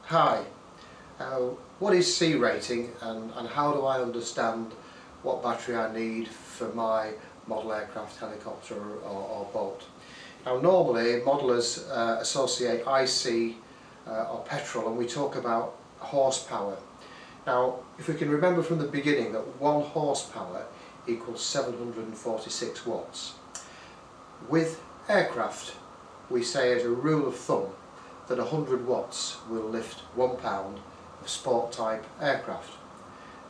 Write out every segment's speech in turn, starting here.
Hi, what is C rating and how do I understand what battery I need for my model aircraft, helicopter or boat? Now normally modelers associate IC or petrol, and we talk about horsepower. Now if we can remember from the beginning that 1 horsepower equals 746 watts. With aircraft we say as a rule of thumb that 100 watts will lift 1 pound of sport type aircraft.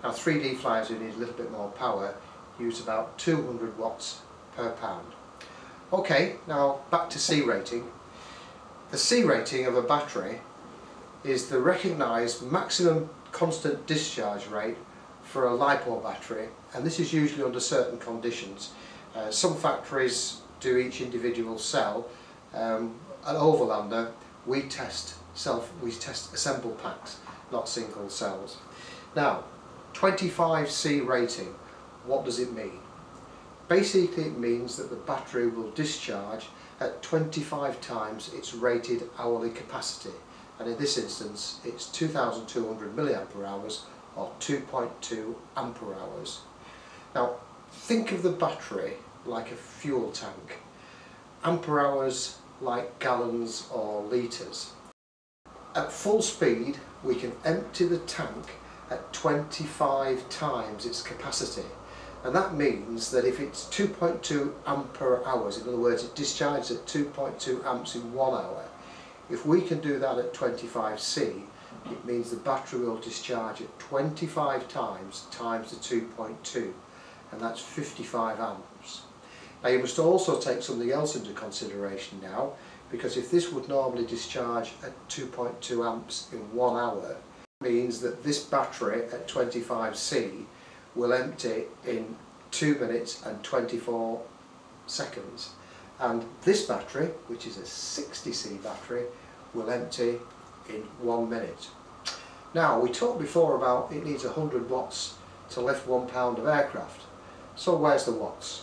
Now 3D flyers who need a little bit more power use about 200 watts per pound. Okay, now back to C rating. The C rating of a battery is the recognised maximum constant discharge rate for a LiPo battery, and this is usually under certain conditions. Some factories do each individual cell. At Overlander we test assemble packs, not single cells. Now 25C rating, what does it mean? Basically it means that the battery will discharge at 25 times its rated hourly capacity, and in this instance it's 2200 milliampere hours or 2.2 ampere hours. Now think of the battery like a fuel tank, ampere hours like gallons or litres. At full speed we can empty the tank at 25 times its capacity, and that means that if it's 2.2 ampere hours, in other words it discharges at 2.2 amps in 1 hour, if we can do that at 25C, it means the battery will discharge at 25 times the 2.2, and that's 55 amps. Now you must also take something else into consideration now, because if this would normally discharge at 2.2 amps in 1 hour, it means that this battery at 25C will empty in 2 minutes and 24 seconds, and this battery, which is a 60C battery, will empty in 1 minute. Now we talked before about it needs 100 watts to lift 1 pound of aircraft, so where's the watts?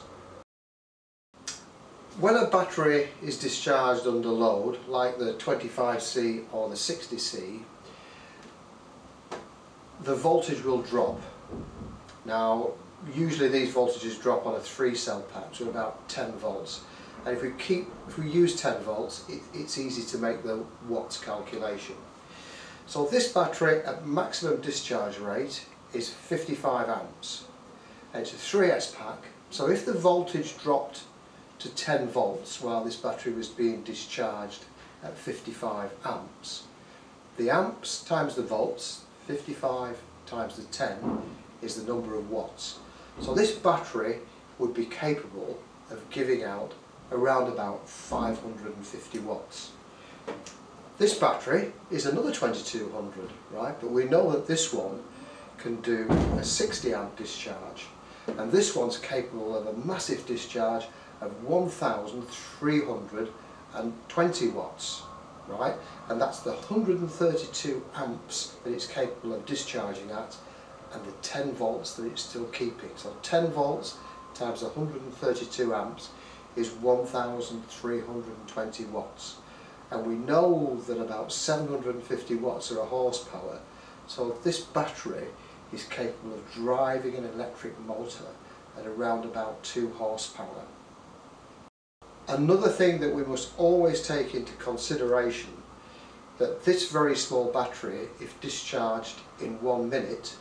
When a battery is discharged under load, like the 25C or the 60C, the voltage will drop. Now usually these voltages drop on a 3-cell pack to about 10 volts, and if we use 10 volts it's easy to make the watts calculation. So this battery at maximum discharge rate is 55 amps, and it's a 3S pack, so if the voltage dropped to 10 volts while this battery was being discharged at 55 amps, the amps times the volts, 55 times the 10, is the number of watts. So this battery would be capable of giving out around about 550 watts. This battery is another 2200, right? But we know that this one can do a 60 amp discharge, and this one's capable of a massive discharge of 1320 watts, right? And that's the 132 amps that it's capable of discharging at, and the 10 volts that it's still keeping. So 10 volts times 132 amps is 1320 watts. And we know that about 750 watts are a horsepower, so this battery is capable of driving an electric motor at around about 2 horsepower. Another thing that we must always take into consideration, that this very small battery, if discharged in 1 minute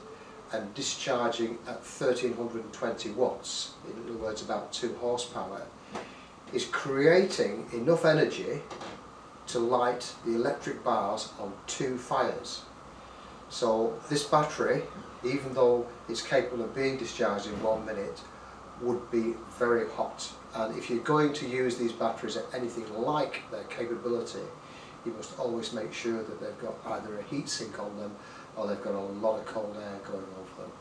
and discharging at 1320 watts, in other words about 2 horsepower, is creating enough energy to light the electric bars on 2 fires. So this battery, even though it's capable of being discharged in 1 minute, would be very hot, and if you're going to use these batteries at anything like their capability, you must always make sure that they've got either a heat sink on them or they've got a lot of cold air going over them.